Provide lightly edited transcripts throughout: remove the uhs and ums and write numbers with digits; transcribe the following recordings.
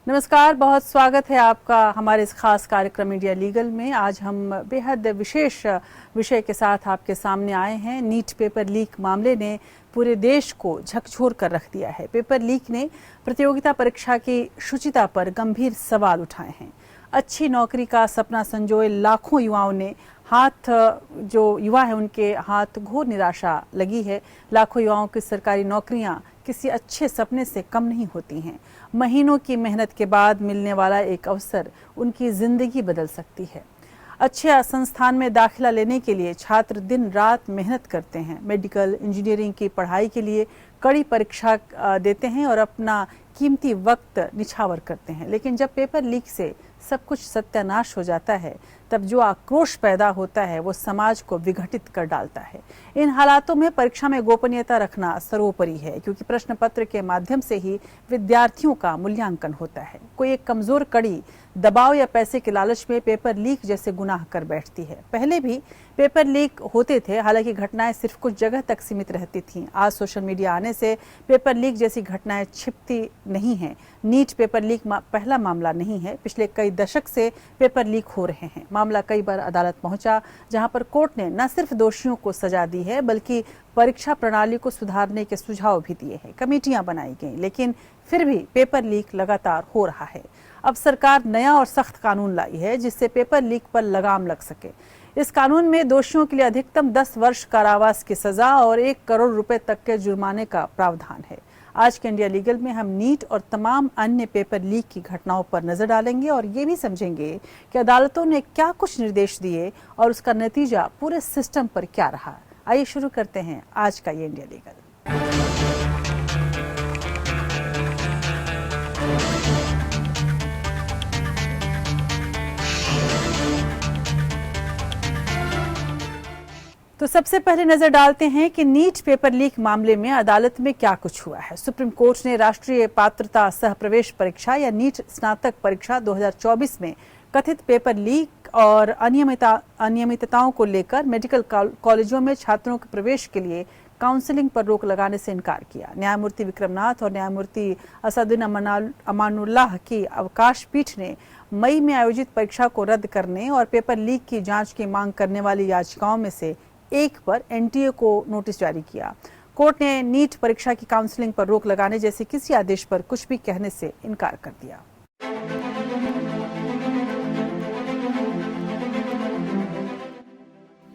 नमस्कार, बहुत स्वागत है आपका हमारे इस खास कार्यक्रम इंडिया लीगल में। आज हम बेहद विशेष विषय के साथ आपके सामने आए हैं। नीट पेपर लीक मामले ने पूरे देश को झकझोर कर रख दिया है। पेपर लीक ने प्रतियोगिता परीक्षा की शुचिता पर गंभीर सवाल उठाए हैं। अच्छी नौकरी का सपना संजोए लाखों युवाओं ने जो युवा है उनके हाथ घोर निराशा लगी है। लाखों युवाओं की सरकारी नौकरियां किसी अच्छे सपने से कम नहीं होती हैं। महीनों की मेहनत के बाद मिलने वाला एक अवसर उनकी जिंदगी बदल सकती है। अच्छे संस्थान में दाखिला लेने के लिए छात्र दिन रात मेहनत करते हैं। मेडिकल इंजीनियरिंग की पढ़ाई के लिए कड़ी परीक्षा देते हैं और अपना कीमती वक्त निछावर करते हैं। लेकिन जब पेपर लीक से सब कुछ सत्यानाश हो जाता है, तब जो आक्रोश पैदा होता है वो समाज को विघटित कर डालता है। इन हालातों में परीक्षा में गोपनीयता रखना सर्वोपरि है, क्योंकि प्रश्न पत्र के माध्यम से ही विद्यार्थियों का मूल्यांकन होता है। कोई एक कमजोर कड़ी दबाव या पैसे के लालच में पेपर लीक जैसे गुनाह कर बैठती है। पहले भी पेपर लीक होते थे, हालांकि घटनाएं सिर्फ कुछ जगह तक सीमित रहती थीं। आज सोशल मीडिया आने से पेपर लीक जैसी घटनाएं छिपती नहीं हैं। नीट पेपर लीक पहला मामला नहीं है। पिछले कई दशक से पेपर लीक हो रहे हैं। मामला कई बार अदालत पहुंचा, जहां पर कोर्ट ने न सिर्फ दोषियों को सजा दी है, बल्कि परीक्षा प्रणाली को सुधारने के सुझाव भी दिए हैं। कमेटियां बनाई गई, लेकिन फिर भी पेपर लीक लगातार हो रहा है। अब सरकार नया और सख्त कानून लाई है, जिससे पेपर लीक पर लगाम लग सके। इस कानून में दोषियों के लिए अधिकतम 10 वर्ष कारावास की सजा और 1 करोड़ रुपए तक के जुर्माने का प्रावधान है। आज के इंडिया लीगल में हम नीट और तमाम अन्य पेपर लीक की घटनाओं पर नजर डालेंगे और ये भी समझेंगे कि अदालतों ने क्या कुछ निर्देश दिए और उसका नतीजा पूरे सिस्टम पर क्या रहा। आइए शुरू करते हैं आज का ये इंडिया लीगल। तो सबसे पहले नजर डालते हैं कि नीट पेपर लीक मामले में अदालत में क्या कुछ हुआ है। सुप्रीम कोर्ट ने राष्ट्रीय पात्रता सह प्रवेश परीक्षा या नीट स्नातक परीक्षा 2024 में कथित पेपर लीक और अनियमितताओं को लेकर मेडिकल कॉलेजों में छात्रों के प्रवेश के लिए काउंसलिंग पर रोक लगाने से इनकार किया। न्यायमूर्ति विक्रमनाथ और न्यायमूर्ति असदुद्दीन अमानुल्लाह की अवकाश पीठ ने मई में आयोजित परीक्षा को रद्द करने और पेपर लीक की जांच की मांग करने वाली याचिकाओं में से एक पर एनटीए को नोटिस जारी किया। कोर्ट ने नीट परीक्षा की काउंसलिंग पर रोक लगाने जैसे किसी आदेश पर कुछ भी कहने से इनकार कर दिया।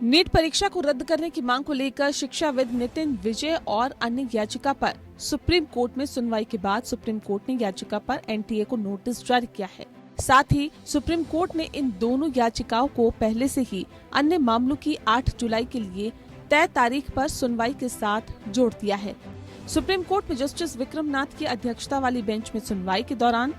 नीट परीक्षा को रद्द करने की मांग को लेकर शिक्षाविद नितिन विजय और अन्य याचिका पर सुप्रीम कोर्ट में सुनवाई के बाद सुप्रीम कोर्ट ने याचिका पर एनटीए को नोटिस जारी किया है। साथ ही सुप्रीम कोर्ट ने इन दोनों याचिकाओं को पहले से ही अन्य मामलों की 8 जुलाई के लिए तय तारीख पर सुनवाई के साथ जोड़ दिया है। सुप्रीम कोर्ट में जस्टिस विक्रमनाथ की अध्यक्षता वाली बेंच में सुनवाई के दौरान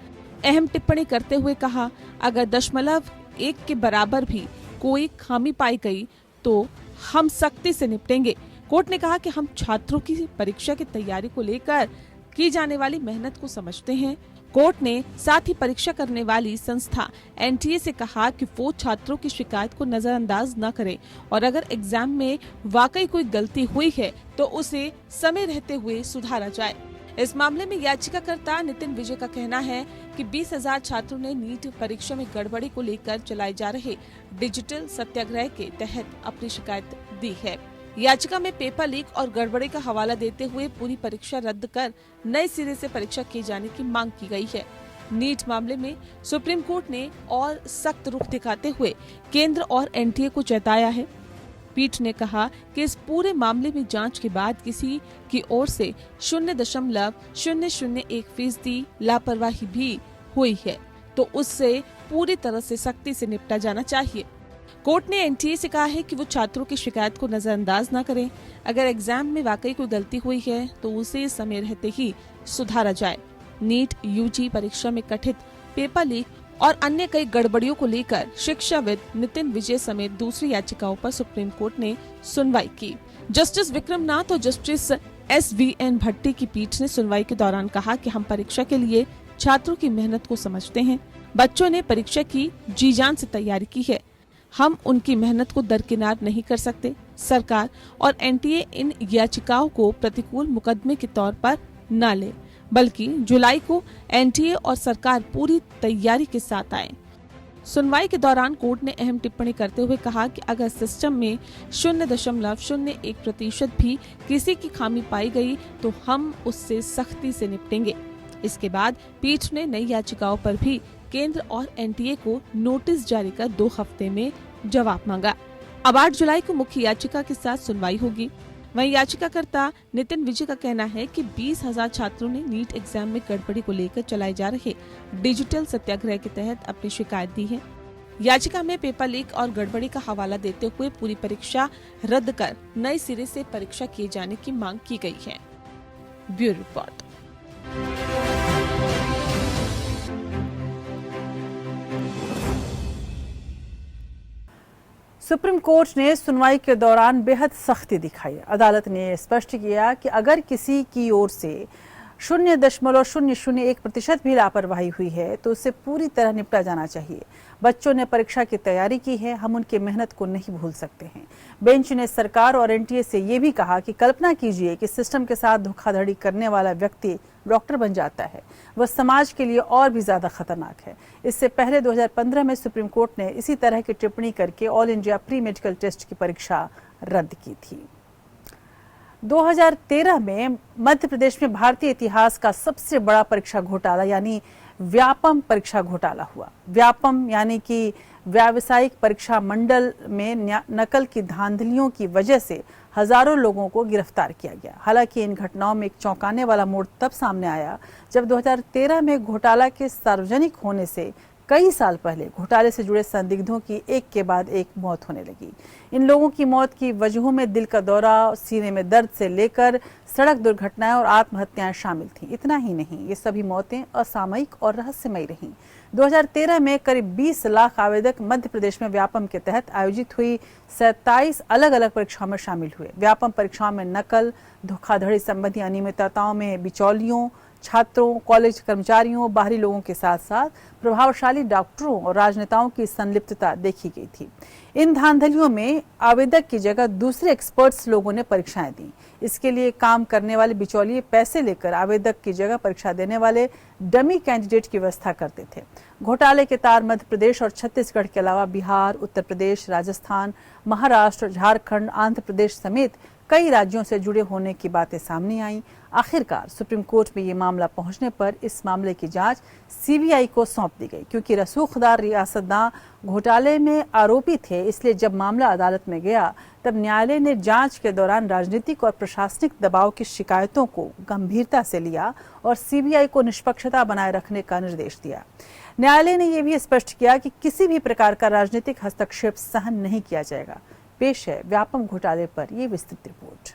अहम टिप्पणी करते हुए कहा, अगर 0.1 के बराबर भी कोई खामी पाई गई तो हम सख्ती से निपटेंगे। कोर्ट ने कहा कि हम छात्रों की परीक्षा की तैयारी को लेकर की जाने वाली मेहनत को समझते हैं। कोर्ट ने साथ ही परीक्षा करने वाली संस्था एनटीए से कहा कि वो छात्रों की शिकायत को नजरअंदाज न करे और अगर एग्जाम में वाकई कोई गलती हुई है तो उसे समय रहते हुए सुधारा जाए। इस मामले में याचिकाकर्ता नितिन विजय का कहना है कि 20,000 छात्रों ने नीट परीक्षा में गड़बड़ी को लेकर चलाए जा रहे डिजिटल सत्याग्रह के तहत अपनी शिकायत दी है। याचिका में पेपर लीक और गड़बड़ी का हवाला देते हुए पूरी परीक्षा रद्द कर नए सिरे से परीक्षा किए जाने की मांग की गई है। नीट मामले में सुप्रीम कोर्ट ने और सख्त रुख दिखाते हुए केंद्र और एनटीए को चेताया है। पीठ ने कहा कि इस पूरे मामले में जांच के बाद किसी की ओर से 0.001% लापरवाही भी हुई है तो उससे पूरी तरह से सख्ती से निपटा जाना चाहिए। कोर्ट ने एनटीए से कहा है कि वो छात्रों की शिकायत को नजरअंदाज न करें। अगर एग्जाम में वाकई कोई गलती हुई है तो उसे समय रहते ही सुधारा जाए। नीट यूजी परीक्षा में कथित पेपर लीक और अन्य कई गड़बड़ियों को लेकर शिक्षाविद नितिन विजय समेत दूसरी याचिकाओं पर सुप्रीम कोर्ट ने सुनवाई की। जस्टिस विक्रमनाथ और जस्टिस SVN भट्टी की पीठ ने सुनवाई के दौरान कहा कि हम परीक्षा के लिए छात्रों की मेहनत को समझते हैं। बच्चों ने परीक्षा की जी जान से तैयारी की है। हम उनकी मेहनत को दरकिनार नहीं कर सकते। सरकार और एनटीए इन याचिकाओं को प्रतिकूल मुकदमे के तौर पर न ले। बल्कि जुलाई को एनटीए और सरकार पूरी तैयारी के साथ आए। सुनवाई के दौरान कोर्ट ने अहम टिप्पणी करते हुए कहा कि अगर सिस्टम में 0.01% भी किसी की खामी पाई गई तो हम उससे सख्ती से निपटेंगे। इसके बाद पीठ ने नई याचिकाओं पर भी केंद्र और एनटीए को नोटिस जारी कर 2 हफ्ते में जवाब मांगा। अब 8 जुलाई को मुख्य याचिका के साथ सुनवाई होगी। वहीं याचिकाकर्ता नितिन विजय का कहना है कि 20,000 छात्रों ने नीट एग्जाम में गड़बड़ी को लेकर चलाए जा रहे डिजिटल सत्याग्रह के तहत अपनी शिकायत दी है। याचिका में पेपर लीक और गड़बड़ी का हवाला देते हुए पूरी परीक्षा रद्द कर नए सिरे से परीक्षा किए जाने की मांग की गई है। Bureau report. सुप्रीम कोर्ट ने सुनवाई के दौरान बेहद सख्ती दिखाई। अदालत ने स्पष्ट किया कि अगर किसी की ओर से 0.001% भी लापरवाही हुई है तो उससे पूरी तरह निपटा जाना चाहिए। बच्चों ने परीक्षा की तैयारी की है, हम उनकी मेहनत को नहीं भूल सकते हैं। बेंच ने सरकार और एनटीए से ये भी कहा कि कल्पना कीजिए कि सिस्टम के साथ धोखाधड़ी करने वाला व्यक्ति डॉक्टर बन जाता है, वह समाज के लिए और भी ज्यादा खतरनाक है। इससे पहले 2015 में सुप्रीम कोर्ट ने इसी तरह की टिप्पणी करके all India pre medical test की परीक्षा रद्द की थी। 2013 में मध्य प्रदेश में भारतीय इतिहास का सबसे बड़ा परीक्षा घोटाला यानी व्यापम परीक्षा घोटाला हुआ। व्यापम यानी कि व्यावसायिक परीक्षा मंडल में नकल की धांधलियों की वजह से हजारों लोगों को गिरफ्तार किया गया। हालांकि इन घटनाओं में एक चौंकाने वाला मोड़ तब सामने आया जब 2013 में घोटाला के सार्वजनिक होने से कई साल पहले घोटाले से जुड़े संदिग्धों की एक के बाद एक मौत होने लगी। इन लोगों की मौत की वजहों में दिल का दौरा, सीने में दर्द से लेकर सड़क दुर्घटनाएं और आत्महत्याएं शामिल थीं। इतना ही नहीं, ये सभी मौतें असामयिक और रहस्यमयी रहीं। 2013 में करीब 20 लाख आवेदक मध्य प्रदेश में व्यापम के तहत आयोजित हुई 27 अलग अलग परीक्षाओं में शामिल हुए। व्यापम परीक्षाओं में नकल, धोखाधड़ी संबंधी अनियमितताओं में बिचौलियों, छात्रों, कॉलेज कर्मचारियों, बाहरी लोगों के साथ साथ प्रभावशाली डॉक्टरों और राजनेताओं की संलिप्तता देखी गई थी। इन धांधलियों में आवेदक की जगह दूसरे एक्सपर्ट्स लोगों ने परीक्षाएं दी। इसके लिए काम करने वाले बिचौलिए पैसे लेकर आवेदक की जगह परीक्षा देने वाले डमी कैंडिडेट की व्यवस्था करते थे। घोटाले के तार मध्य प्रदेश और छत्तीसगढ़ के अलावा बिहार, उत्तर प्रदेश, राजस्थान, महाराष्ट्र, झारखंड, आंध्र प्रदेश समेत कई राज्यों से जुड़े होने की बातें सामने आईं। आखिरकार सुप्रीम कोर्ट में ये मामला पहुंचने पर इस मामले की जांच सीबीआई को सौंप दी गई। क्योंकि रसूखदार रियासतदां घोटाले में आरोपी थे, इसलिए जब मामला अदालत में गया तब न्यायालय ने जांच के दौरान राजनीतिक और प्रशासनिक दबाव की शिकायतों को गंभीरता से लिया और सीबीआई को निष्पक्षता बनाए रखने का निर्देश दिया। न्यायालय ने यह भी स्पष्ट किया कि किसी भी प्रकार का राजनीतिक हस्तक्षेप सहन नहीं किया जाएगा। पेश है व्यापम घोटाले पर यह विस्तृत रिपोर्ट।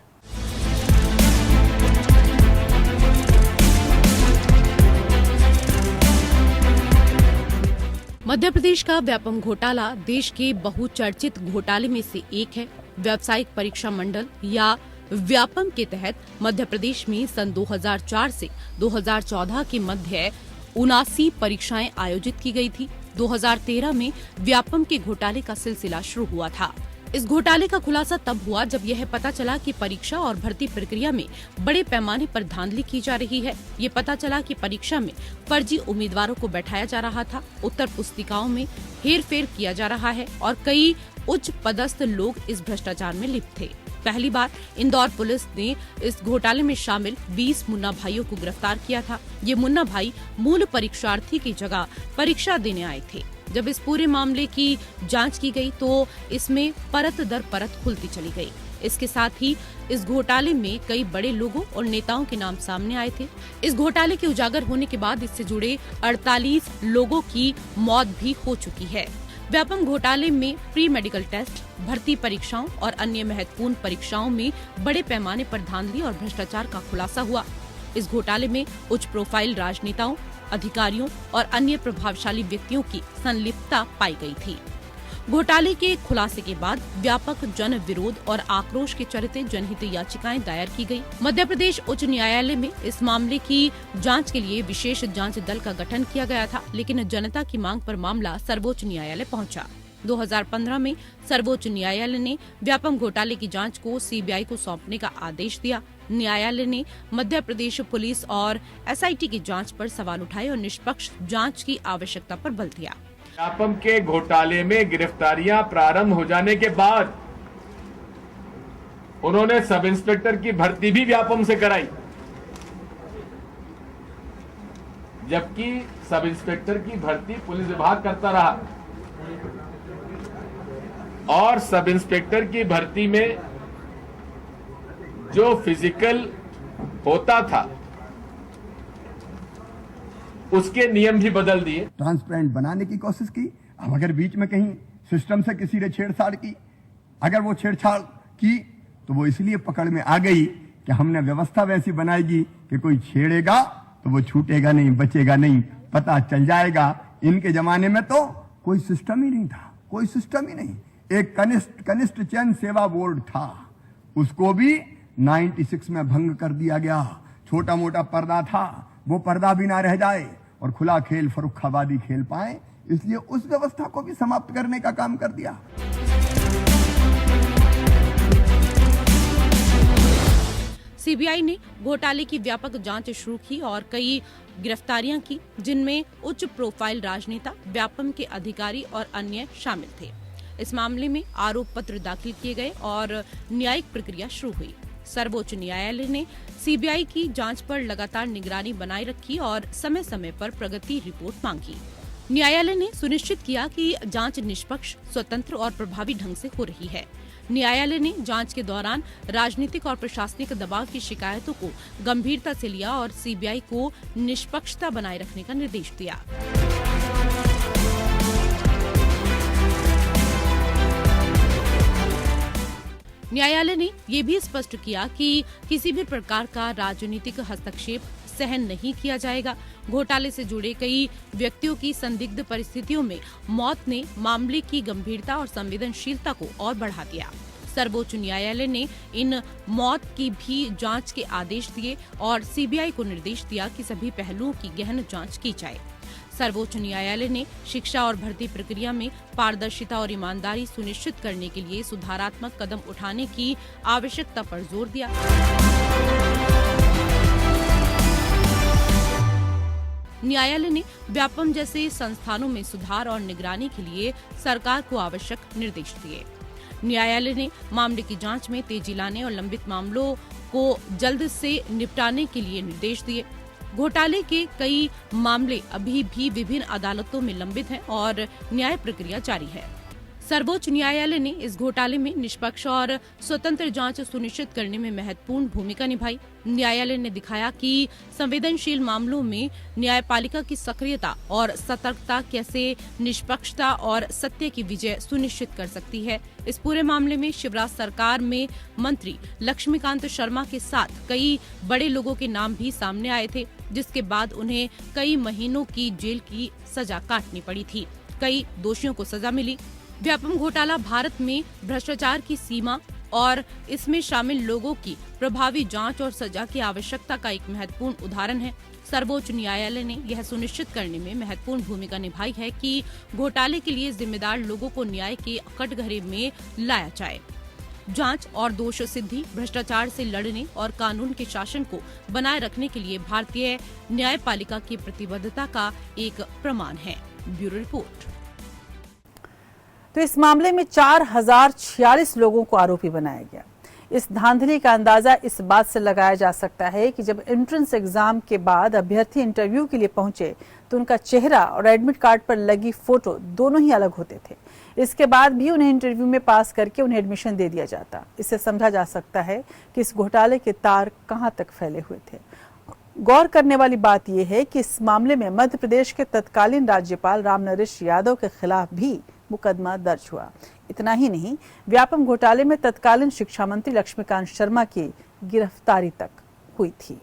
मध्य प्रदेश का व्यापम घोटाला देश के बहुचर्चित घोटाले में से एक है। व्यावसायिक परीक्षा मंडल या व्यापम के तहत मध्य प्रदेश में सन 2004 से 2014 के मध्य 79 परीक्षाएं आयोजित की गई थी। 2013 में व्यापम के घोटाले का सिलसिला शुरू हुआ था। इस घोटाले का खुलासा तब हुआ जब यह पता चला कि परीक्षा और भर्ती प्रक्रिया में बड़े पैमाने पर धांधली की जा रही है। ये पता चला कि परीक्षा में फर्जी उम्मीदवारों को बैठाया जा रहा था, उत्तर पुस्तिकाओं में हेरफेर किया जा रहा है और कई उच्च पदस्थ लोग इस भ्रष्टाचार में लिप्त थे। पहली बार इंदौर पुलिस ने इस घोटाले में शामिल 20 मुन्ना भाइयों को गिरफ्तार किया था। ये मुन्ना भाई मूल परीक्षार्थी की जगह परीक्षा देने आए थे। जब इस पूरे मामले की जांच की गई तो इसमें परत दर परत खुलती चली गई। इसके साथ ही इस घोटाले में कई बड़े लोगों और नेताओं के नाम सामने आए थे। इस घोटाले के उजागर होने के बाद इससे जुड़े 48 लोगों की मौत भी हो चुकी है। व्यापम घोटाले में प्री मेडिकल टेस्ट, भर्ती परीक्षाओं और अन्य महत्वपूर्ण परीक्षाओं में बड़े पैमाने पर धांधली और भ्रष्टाचार का खुलासा हुआ। इस घोटाले में उच्च प्रोफाइल राजनेताओं, अधिकारियों और अन्य प्रभावशाली व्यक्तियों की संलिप्तता पाई गई थी। घोटाले के खुलासे के बाद व्यापक जन विरोध और आक्रोश के चलते जनहित याचिकाएं दायर की गई। मध्य प्रदेश उच्च न्यायालय में इस मामले की जांच के लिए विशेष जांच दल का गठन किया गया था, लेकिन जनता की मांग पर मामला सर्वोच्च न्यायालय पहुंचा। 2015 में सर्वोच्च न्यायालय ने व्यापम घोटाले की जांच को सीबीआई को सौंपने का आदेश दिया। न्यायालय ने मध्य प्रदेश पुलिस और एसआईटी की जांच पर सवाल उठाए और निष्पक्ष जांच की आवश्यकता पर बल दिया। व्यापम के घोटाले में गिरफ्तारियां प्रारंभ हो जाने के बाद उन्होंने सब इंस्पेक्टर की भर्ती भी व्यापम से कराई, जबकि सब इंस्पेक्टर की भर्ती पुलिस विभाग करता रहा और सब इंस्पेक्टर की भर्ती में जो फिजिकल होता था उसके नियम भी बदल दिए। ट्रांसपेरेंट बनाने की कोशिश की। अब अगर बीच में कहीं सिस्टम से किसी ने छेड़छाड़ की, अगर वो छेड़छाड़ की तो वो इसलिए पकड़ में आ गई कि हमने व्यवस्था वैसी बनाएगी कि कोई छेड़ेगा तो वो छूटेगा नहीं, बचेगा नहीं, पता चल जाएगा। इनके जमाने में तो कोई सिस्टम ही नहीं था, कोई सिस्टम ही नहीं। एक कनिष्ठ चयन सेवा बोर्ड था, उसको भी 96 में भंग कर दिया गया। छोटा मोटा पर्दा था, वो पर्दा भी ना रह जाए और खुला खेल फरुखाबादी खेल पाए, इसलिए उस व्यवस्था को भी समाप्त करने का काम कर दिया। सीबीआई ने घोटाले की व्यापक जांच शुरू की और कई गिरफ्तारियां की, जिनमें उच्च प्रोफाइल राजनेता, व्यापम के अधिकारी और अन्य शामिल थे। इस मामले में आरोप पत्र दाखिल किए गए और न्यायिक प्रक्रिया शुरू हुई। सर्वोच्च न्यायालय ने सीबीआई की जांच पर लगातार निगरानी बनाए रखी और समय समय पर प्रगति रिपोर्ट मांगी। न्यायालय ने सुनिश्चित किया कि जांच निष्पक्ष, स्वतंत्र और प्रभावी ढंग से हो रही है। न्यायालय ने जांच के दौरान राजनीतिक और प्रशासनिक दबाव की शिकायतों को गंभीरता से लिया और सीबीआई को निष्पक्षता बनाए रखने का निर्देश दिया। न्यायालय ने ये भी स्पष्ट किया कि किसी भी प्रकार का राजनीतिक हस्तक्षेप सहन नहीं किया जाएगा। घोटाले से जुड़े कई व्यक्तियों की संदिग्ध परिस्थितियों में मौत ने मामले की गंभीरता और संवेदनशीलता को और बढ़ा दिया। सर्वोच्च न्यायालय ने इन मौत की भी जांच के आदेश दिए और सीबीआई को निर्देश दिया कि सभी पहलुओं की गहन जांच की जाए। सर्वोच्च न्यायालय ने शिक्षा और भर्ती प्रक्रिया में पारदर्शिता और ईमानदारी सुनिश्चित करने के लिए सुधारात्मक कदम उठाने की आवश्यकता पर जोर दिया। न्यायालय ने व्यापम जैसे संस्थानों में सुधार और निगरानी के लिए सरकार को आवश्यक निर्देश दिए। न्यायालय ने मामले की जांच में तेजी लाने और लंबित मामलों को जल्द से निपटाने के लिए निर्देश दिए। घोटाले के कई मामले अभी भी विभिन्न अदालतों में लंबित हैं और न्याय प्रक्रिया जारी है। सर्वोच्च न्यायालय ने इस घोटाले में निष्पक्ष और स्वतंत्र जांच सुनिश्चित करने में महत्वपूर्ण भूमिका निभाई। न्यायालय ने दिखाया कि संवेदनशील मामलों में न्यायपालिका की सक्रियता और सतर्कता कैसे निष्पक्षता और सत्य की विजय सुनिश्चित कर सकती है। इस पूरे मामले में शिवराज सरकार में मंत्री लक्ष्मीकांत शर्मा के साथ कई बड़े लोगों के नाम भी सामने आए थे, जिसके बाद उन्हें कई महीनों की जेल की सजा काटनी पड़ी थी। कई दोषियों को सजा मिली। व्यापम घोटाला भारत में भ्रष्टाचार की सीमा और इसमें शामिल लोगों की प्रभावी जांच और सजा की आवश्यकता का एक महत्वपूर्ण उदाहरण है। सर्वोच्च न्यायालय ने यह सुनिश्चित करने में महत्वपूर्ण भूमिका निभाई है कि घोटाले के लिए जिम्मेदार लोगों को न्याय के कटघरे में लाया जाए। जांच और दोष सिद्धि भ्रष्टाचार से लड़ने और कानून के शासन को बनाए रखने के लिए भारतीय न्यायपालिका की प्रतिबद्धता का एक प्रमाण है। Bureau report. तो इस मामले में 4046 लोगों को आरोपी बनाया गया। इस धांधली का अंदाजा इस बात से लगाया जा सकता है कि जब एंट्रेंस एग्जाम के बाद अभ्यर्थी इंटरव्यू के लिए पहुंचे तो उनका चेहरा और एडमिट कार्ड पर लगी फोटो दोनों ही अलग होते थे। इसके बाद भी उन्हें इंटरव्यू में पास करके उन्हें एडमिशन दे दिया जाता। इससे समझा जा सकता है कि इस घोटाले के तार कहां तक फैले हुए थे। गौर करने वाली बात यह है कि इस मामले में मध्य प्रदेश के तत्कालीन राज्यपाल रामनरेश यादव के खिलाफ भी मुकदमा दर्ज हुआ। इतना ही नहीं, व्यापम घोटाले में तत्कालीन शिक्षा मंत्री लक्ष्मीकांत शर्मा की गिरफ्तारी तक हुई थी।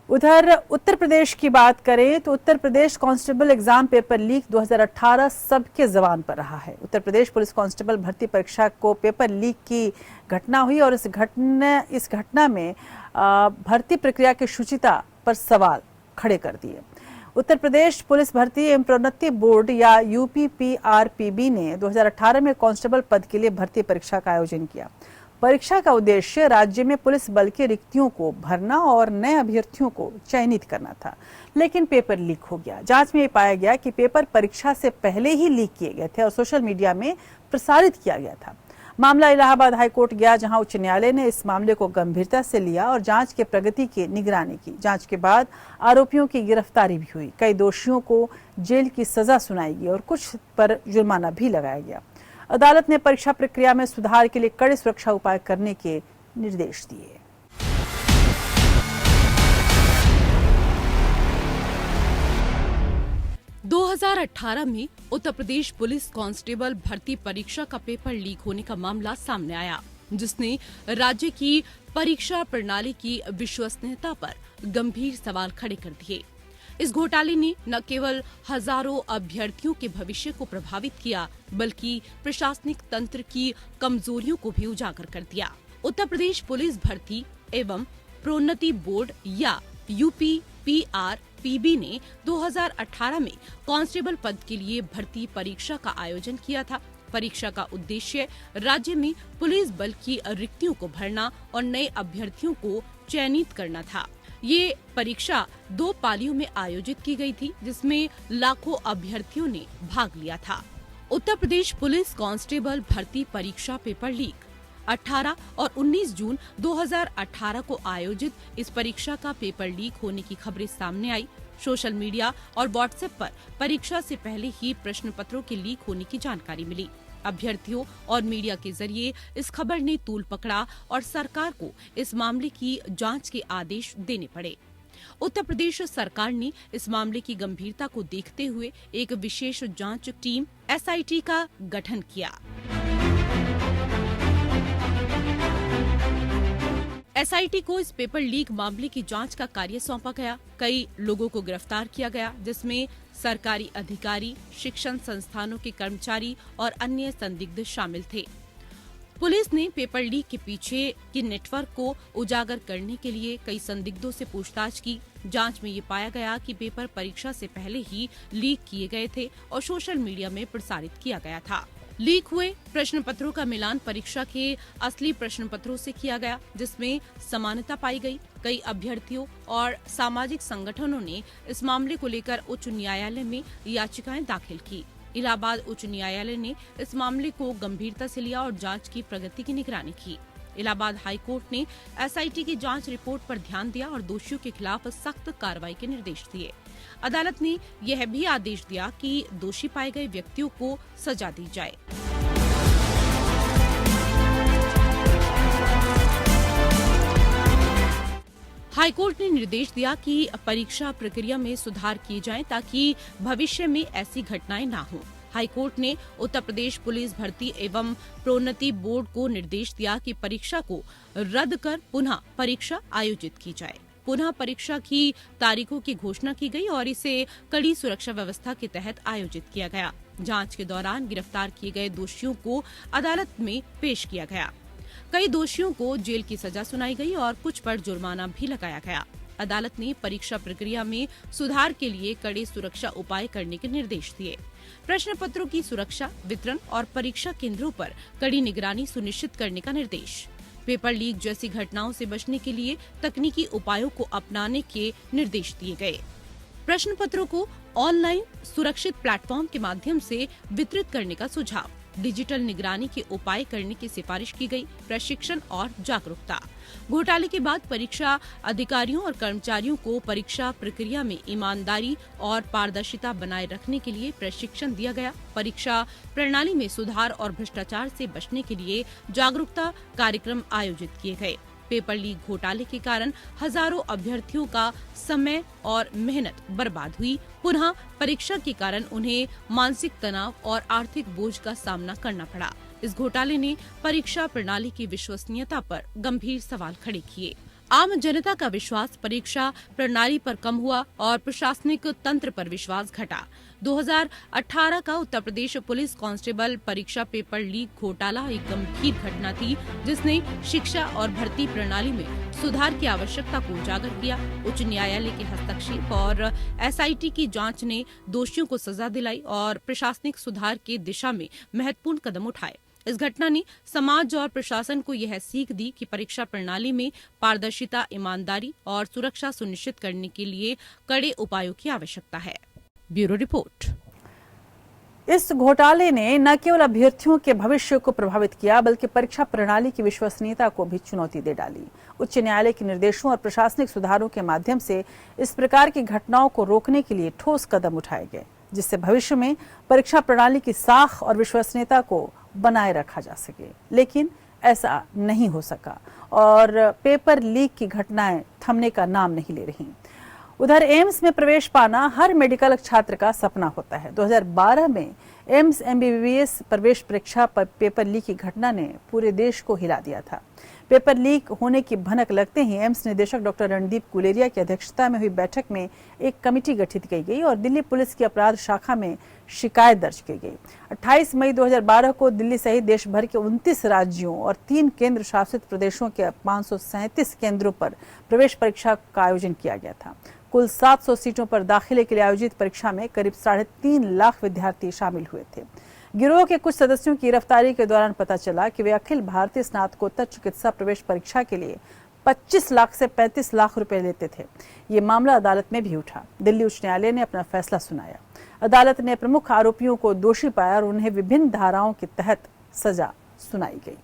उधर उत्तर प्रदेश की बात करें तो Uttar Pradesh constable exam paper leak 2018 सबके ज़बान पर रहा है। उत्तर प्रदेश पुलिस कांस्टेबल भर्ती परीक्षा को पेपर लीक की घटना हुई और इस घटना में भर्ती प्रक्रिया की शुचिता पर सवाल खड़े कर दिए। उत्तर प्रदेश पुलिस भर्ती एवं प्रोन्नति बोर्ड या यूपीपीआरपीबी ने 2018 में कांस्टेबल पद के लिए भर्ती परीक्षा का आयोजन किया। परीक्षा का उद्देश्य राज्य में पुलिस बल की रिक्तियों को भरना और नए अभ्यर्थियों को चयनित करना था, लेकिन पेपर लीक हो गया। जांच में ये पाया गया कि पेपर परीक्षा से पहले ही लीक किए गए थे और सोशल मीडिया में प्रसारित किया गया था। मामला इलाहाबाद हाईकोर्ट गया, जहां उच्च न्यायालय ने इस मामले को गंभीरता से लिया और जांच के प्रगति की निगरानी की। जांच के बाद आरोपियों की गिरफ्तारी भी हुई। कई दोषियों को जेल की सजा सुनाई गई और कुछ पर जुर्माना भी लगाया गया। अदालत ने परीक्षा प्रक्रिया में सुधार के लिए कड़े सुरक्षा उपाय करने के निर्देश दिए। – 2018 में उत्तर प्रदेश पुलिस कांस्टेबल भर्ती परीक्षा का पेपर लीक होने का मामला सामने आया, जिसने राज्य की परीक्षा प्रणाली की विश्वसनीयता पर गंभीर सवाल खड़े कर दिए। इस घोटाले ने न केवल हजारों अभ्यर्थियों के भविष्य को प्रभावित किया, बल्कि प्रशासनिक तंत्र की कमजोरियों को भी उजागर कर दिया। उत्तर प्रदेश पुलिस भर्ती एवं प्रोन्नति बोर्ड या यूपीपीआरपीबी ने 2018 में कांस्टेबल पद के लिए भर्ती परीक्षा का आयोजन किया था। परीक्षा का उद्देश्य राज्य में पुलिस बल की रिक्तियों को भरना और नए अभ्यर्थियों को चयनित करना था। ये परीक्षा 2 पालियों में आयोजित की गई थी, जिसमें लाखों अभ्यर्थियों ने भाग लिया था। उत्तर प्रदेश पुलिस कांस्टेबल भर्ती परीक्षा पेपर लीक 18 और 19 जून 2018 को आयोजित इस परीक्षा का पेपर लीक होने की खबरें सामने आई। सोशल मीडिया और व्हाट्सएप पर परीक्षा से पहले ही प्रश्न पत्रों के लीक होने की जानकारी मिली। अभ्यर्थियों और मीडिया के जरिए इस खबर ने तूल पकड़ा और सरकार को इस मामले की जांच के आदेश देने पड़े। उत्तर प्रदेश सरकार ने इस मामले की गंभीरता को देखते हुए एक विशेष जांच टीम एसआईटी का गठन किया। एसआईटी को इस पेपर लीक मामले की जांच का कार्य सौंपा गया। कई लोगों को गिरफ्तार किया गया, जिसमें सरकारी अधिकारी, शिक्षण संस्थानों के कर्मचारी और अन्य संदिग्ध शामिल थे। पुलिस ने पेपर लीक के पीछे के नेटवर्क को उजागर करने के लिए कई संदिग्धों से पूछताछ की। जांच में ये पाया गया कि पेपर परीक्षा से पहले ही लीक किए गए थे और सोशल मीडिया में प्रसारित किया गया था। लीक हुए प्रश्न पत्रों का मिलान परीक्षा के असली प्रश्न पत्रों से किया गया, जिसमें समानता पाई गई। कई अभ्यर्थियों और सामाजिक संगठनों ने इस मामले को लेकर उच्च न्यायालय में याचिकाएं दाखिल की। इलाहाबाद उच्च न्यायालय ने इस मामले को गंभीरता से लिया और जांच की प्रगति की निगरानी की। इलाहाबाद हाईकोर्ट ने एसआईटी की जांच रिपोर्ट पर ध्यान दिया और दोषियों के खिलाफ सख्त कार्रवाई के निर्देश दिए। अदालत ने यह भी आदेश दिया कि दोषी पाए गए व्यक्तियों को सजा दी जाए। हाईकोर्ट ने निर्देश दिया कि परीक्षा प्रक्रिया में सुधार किए जाएं ताकि भविष्य में ऐसी घटनाएं ना हों। हाईकोर्ट ने उत्तर प्रदेश पुलिस भर्ती एवं प्रोन्नति बोर्ड को निर्देश दिया कि परीक्षा को रद्द कर पुनः परीक्षा आयोजित की जाए। पुनः परीक्षा की तारीखों की घोषणा की गई और इसे कड़ी सुरक्षा व्यवस्था के तहत आयोजित किया गया। जांच के दौरान गिरफ्तार किए गए दोषियों को अदालत में पेश किया गया। कई दोषियों को जेल की सजा सुनाई गई और कुछ पर जुर्माना भी लगाया गया। अदालत ने परीक्षा प्रक्रिया में सुधार के लिए कड़े सुरक्षा उपाय करने के निर्देश दिए। प्रश्न पत्रों की सुरक्षा, वितरण और परीक्षा केंद्रों पर कड़ी निगरानी सुनिश्चित करने का निर्देश। पेपर लीक जैसी घटनाओं से बचने के लिए तकनीकी उपायों को अपनाने के निर्देश दिए गए। प्रश्न पत्रों को ऑनलाइन सुरक्षित प्लेटफॉर्म के माध्यम से वितरित करने का सुझाव। डिजिटल निगरानी के उपाय करने की सिफारिश की गई। प्रशिक्षण और जागरूकता। घोटाले के बाद परीक्षा अधिकारियों और कर्मचारियों को परीक्षा प्रक्रिया में ईमानदारी और पारदर्शिता बनाए रखने के लिए प्रशिक्षण दिया गया। परीक्षा प्रणाली में सुधार और भ्रष्टाचार से बचने के लिए जागरूकता कार्यक्रम आयोजित किए गए। पेपर लीक घोटाले के कारण हजारों अभ्यर्थियों का समय और मेहनत बर्बाद हुई। पुनः परीक्षा के कारण उन्हें मानसिक तनाव और आर्थिक बोझ का सामना करना पड़ा। इस घोटाले ने परीक्षा प्रणाली की विश्वसनीयता पर गंभीर सवाल खड़े किए। आम जनता का विश्वास परीक्षा प्रणाली पर कम हुआ और प्रशासनिक तंत्र पर विश्वास घटा। 2018 का उत्तर प्रदेश पुलिस कांस्टेबल परीक्षा पेपर लीक घोटाला एक गंभीर घटना थी, जिसने शिक्षा और भर्ती प्रणाली में सुधार की आवश्यकता को उजागर किया। उच्च न्यायालय के हस्तक्षेप और एसआईटी की जांच ने दोषियों को सजा दिलाई और प्रशासनिक सुधार की दिशा में महत्वपूर्ण कदम उठाए। इस घटना ने समाज और प्रशासन को यह सीख दी कि परीक्षा प्रणाली में पारदर्शिता, ईमानदारी और सुरक्षा सुनिश्चित करने के लिए कड़े उपायों की आवश्यकता है। Bureau report. इस घोटाले ने न केवल अभ्यर्थियों के भविष्य को प्रभावित किया, बल्कि परीक्षा प्रणाली की विश्वसनीयता को भी चुनौती दे डाली। उच्च न्यायालय के निर्देशों और प्रशासनिक सुधारों के माध्यम से इस प्रकार की घटनाओं को रोकने के लिए ठोस कदम उठाए गए, जिससे भविष्य में परीक्षा प्रणाली की साख और विश्वसनीयता को बनाए रखा जा सके। लेकिन ऐसा नहीं हो सका और पेपर लीक की घटनाएं थमने का नाम नहीं ले रही। उधर एम्स में प्रवेश पाना हर मेडिकल छात्र का सपना होता है। 2012 में एम्स MBBS प्रवेश परीक्षा पर पेपर लीक की घटना ने पूरे देश को हिला दिया था। पेपर लीक होने की भनक लगते ही एम्स निदेशक डॉक्टर रणदीप गुलेरिया की अध्यक्षता में हुई बैठक में एक कमेटी गठित की गई और दिल्ली पुलिस की अपराध शाखा में शिकायत दर्ज की गई। 28 मई 2012 को दिल्ली सहित देश भर के 29 राज्यों और 3 केंद्र शासित प्रदेशों के 537 केंद्रों पर प्रवेश परीक्षा का आयोजन किया गया था। कुल 700 सीटों पर दाखिले के लिए आयोजित परीक्षा में करीब 3.5 लाख विद्यार्थी शामिल हुए थे। गिरोह के कुछ सदस्यों की गिरफ्तारी के दौरान पता चला कि वे अखिल भारतीय स्नातकोत्तर चिकित्सा प्रवेश परीक्षा के लिए 25 लाख से 35 लाख रुपए लेते थे। ये मामला अदालत में भी उठा। दिल्ली उच्च न्यायालय ने अपना फैसला सुनाया। अदालत ने प्रमुख आरोपियों को दोषी पाया और उन्हें विभिन्न धाराओं के तहत सजा सुनाई गई।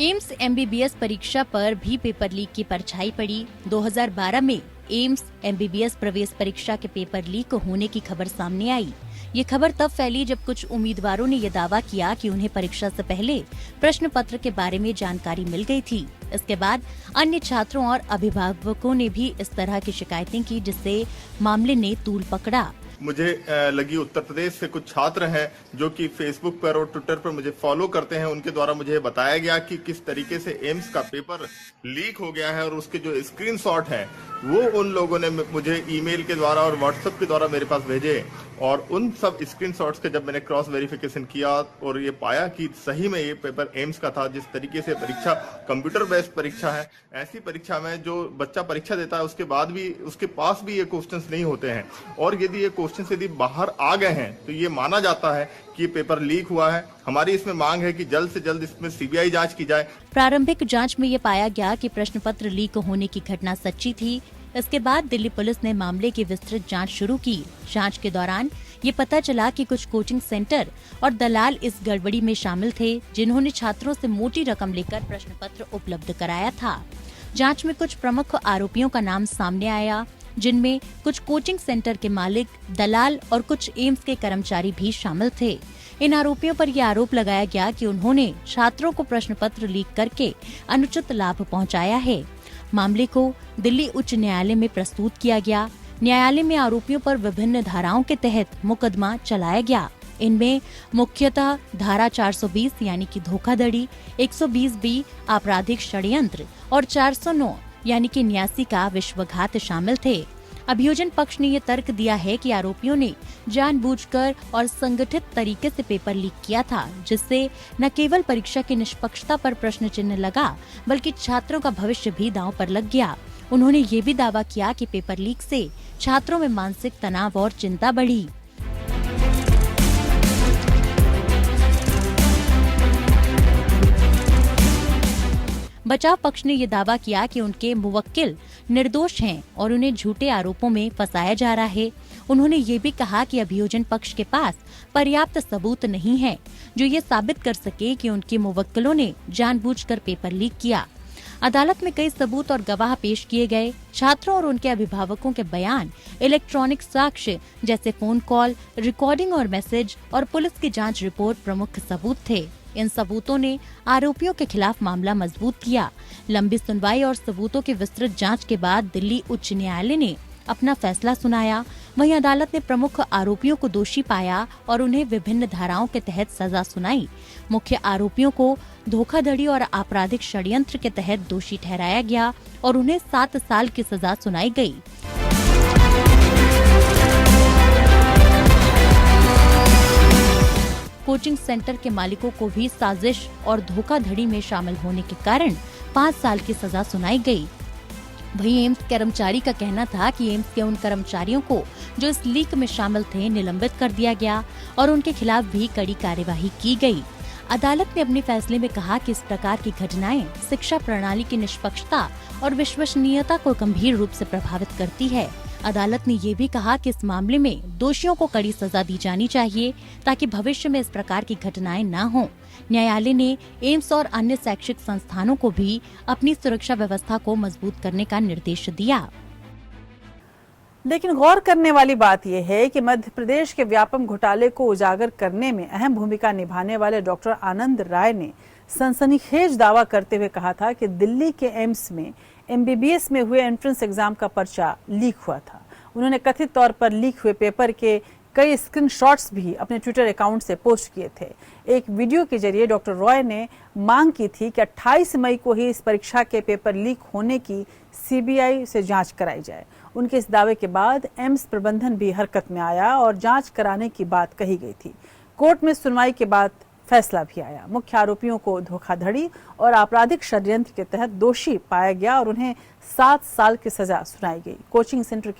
एम्स MBBS परीक्षा पर भी पेपर लीक की परछाई पड़ी। 2012 में एम्स MBBS प्रवेश परीक्षा के पेपर लीक होने की खबर सामने आई। ये खबर तब फैली जब कुछ उम्मीदवारों ने यह दावा किया कि उन्हें परीक्षा से पहले प्रश्न पत्र के बारे में जानकारी मिल गई थी। इसके बाद अन्य छात्रों और अभिभावकों ने भी इस तरह की शिकायतें की, जिससे मामले ने तूल पकड़ा। मुझे लगी उत्तर प्रदेश से कुछ छात्र हैं जो कि फेसबुक पर और ट्विटर पर मुझे फॉलो करते हैं। उनके द्वारा मुझे बताया गया कि किस तरीके से एम्स का पेपर लीक हो गया है और उसके जो स्क्रीनशॉट हैं वो उन लोगों ने मुझे ईमेल के द्वारा और व्हाट्सएप के द्वारा मेरे पास भेजे। और उन सब स्क्रीनशॉट्स के जब मैंने क्रॉस वेरिफिकेशन किया और ये पाया कि सही में ये पेपर एम्स का था। जिस तरीके से परीक्षा कंप्यूटर बेस्ड परीक्षा है, ऐसी परीक्षा में जो बच्चा परीक्षा देता है उसके बाद भी उसके पास भी ये क्वेश्चंस नहीं होते हैं और यदि ये क्वेश्चंस यदि बाहर आ गए हैं तो ये माना जाता है कि पेपर लीक हुआ है। हमारी इसमें मांग है कि जल्द से जल्द इसमें CBI जांच की जाए। प्रारंभिक जांच में ये पाया गया कि प्रश्न पत्र लीक होने की घटना सच्ची थी। इसके बाद दिल्ली पुलिस ने मामले की विस्तृत जांच शुरू की। जांच के दौरान ये पता चला कि कुछ कोचिंग सेंटर और दलाल इस गड़बड़ी में शामिल थे, जिन्होंने छात्रों से मोटी रकम लेकर प्रश्न पत्र उपलब्ध कराया था। जांच में कुछ प्रमुख आरोपियों का नाम सामने आया, जिनमें कुछ कोचिंग सेंटर के मालिक, दलाल और कुछ एम्स के कर्मचारी भी शामिल थे। इन आरोपियों पर यह आरोप लगाया गया कि उन्होंने छात्रों को प्रश्न पत्र लीक करके अनुचित लाभ पहुंचाया है। मामले को दिल्ली उच्च न्यायालय में प्रस्तुत किया गया। न्यायालय में आरोपियों पर विभिन्न धाराओं के तहत मुकदमा चलाया गया। इनमें मुख्यतः धारा 420 यानी कि धोखाधड़ी, 120B आपराधिक षड्यंत्र और 409 यानी कि न्यासी का विश्वासघात शामिल थे। अभियोजन पक्ष ने ये तर्क दिया है कि आरोपियों ने जानबूझकर और संगठित तरीके से पेपर लीक किया था, जिससे न केवल परीक्षा की निष्पक्षता पर प्रश्न चिन्ह लगा, बल्कि छात्रों का भविष्य भी दांव पर लग गया। उन्होंने ये भी दावा किया कि पेपर लीक से छात्रों में मानसिक तनाव और चिंता बढ़ी। बचाव पक्ष ने ये दावा किया कि उनके मुवक्किल निर्दोष हैं और उन्हें झूठे आरोपों में फंसाया जा रहा है। उन्होंने ये भी कहा कि अभियोजन पक्ष के पास पर्याप्त सबूत नहीं है जो ये साबित कर सके कि उनके मुवक्किलों ने जानबूझकर पेपर लीक किया। अदालत में कई सबूत और गवाह पेश किए गए। छात्रों और उनके अभिभावकों के बयान, इलेक्ट्रॉनिक साक्ष्य जैसे फोन कॉल, रिकॉर्डिंग और मैसेज और पुलिस की जांच रिपोर्ट प्रमुख सबूत थे। इन सबूतों ने आरोपियों के खिलाफ मामला मजबूत किया। लंबी सुनवाई और सबूतों की विस्तृत जांच के बाद दिल्ली उच्च न्यायालय ने अपना फैसला सुनाया। वहीं अदालत ने प्रमुख आरोपियों को दोषी पाया और उन्हें विभिन्न धाराओं के तहत सजा सुनाई। मुख्य आरोपियों को धोखाधड़ी और आपराधिक षड्यंत्र के तहत दोषी ठहराया गया और उन्हें 7 साल की सजा सुनाई गई। कोचिंग सेंटर के मालिकों को भी साजिश और धोखाधड़ी में शामिल होने के कारण 5 साल की सजा सुनाई गई। वहीं एम्स कर्मचारी का कहना था कि एम्स के उन कर्मचारियों को जो इस लीक में शामिल थे निलंबित कर दिया गया और उनके खिलाफ भी कड़ी कार्यवाही की गई। अदालत ने अपने फैसले में कहा कि इस प्रकार की घटनाएं शिक्षा प्रणाली की निष्पक्षता और विश्वसनीयता को गंभीर रूप से प्रभावित करती है। अदालत ने ये भी कहा कि इस मामले में दोषियों को कड़ी सजा दी जानी चाहिए ताकि भविष्य में इस प्रकार की घटनाएं न हों। न्यायालय ने एम्स और अन्य शैक्षिक संस्थानों को भी अपनी सुरक्षा व्यवस्था को मजबूत करने का निर्देश दिया। लेकिन गौर करने वाली बात यह है कि मध्य प्रदेश के व्यापम घोटाले को उजागर करने में अहम भूमिका निभाने वाले डॉक्टर आनंद राय ने सनसनीखेज दावा करते हुए कहा था कि दिल्ली के एम्स में MBBS में हुए एंट्रेंस एग्जाम का पर्चा लीक हुआ था। उन्होंने कथित तौर पर लीक हुए पेपर के कई स्क्रीनशॉट्स भी अपने ट्विटर अकाउंट से पोस्ट किए थे। एक वीडियो के जरिए डॉक्टर रॉय ने मांग की थी कि 28 मई को ही इस परीक्षा के पेपर लीक होने की CBI से जांच कराई जाए। उनके इस दावे के बाद एम्स प्रबंधन भी हरकत में आया और जांच कराने की बात कही गई थी। कोर्ट में सुनवाई के बाद फैसला भी आया। मुख्य आरोपियों को धोखाधड़ी और आपराधिक षड्यंत्र के तहत दोषी पाया गया और उन्हें 7 साल की सजा सुनाई गई। कोचिंग सेंटर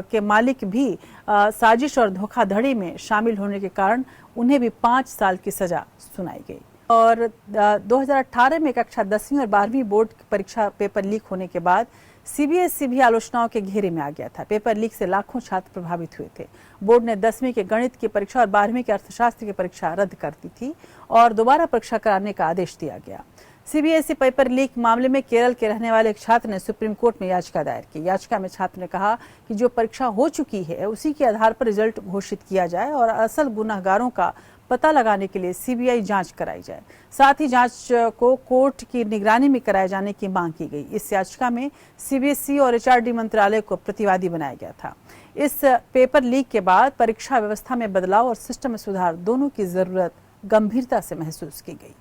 के मालिक भी साजिश और धोखाधड़ी में शामिल होने के कारण उन्हें भी 5 साल की सजा सुनाई गई। और 2018 में कक्षा 10वीं और 12वीं बोर्ड की परीक्षा पेपर लीक होने के बाद CBSE भी आलोचनाओं के घेरे में आ गया था। पेपर लीक से लाखों छात्र प्रभावित हुए थे। बोर्ड ने 10वीं के गणित की परीक्षा और 12वीं के अर्थशास्त्र की परीक्षा रद्द कर दी थी और दोबारा परीक्षा कराने का आदेश दिया गया। CBSE पेपर लीक मामले में केरल के रहने वाले एक छात्र ने सुप्रीम कोर्ट में याचिका दायर की। याचिका में छात्र ने कहा कि जो परीक्षा हो चुकी है उसी के आधार पर रिजल्ट घोषित किया जाए और असल गुनाहगारों का पता लगाने के लिए CBI जांच कराई जाए। साथ ही जांच को कोर्ट की निगरानी में कराए जाने की मांग की गई। इस याचिका में CBSE और HRD मंत्रालय को प्रतिवादी बनाया गया था। इस पेपर लीक के बाद परीक्षा व्यवस्था में बदलाव और सिस्टम में सुधार दोनों की जरूरत गंभीरता से महसूस की गई।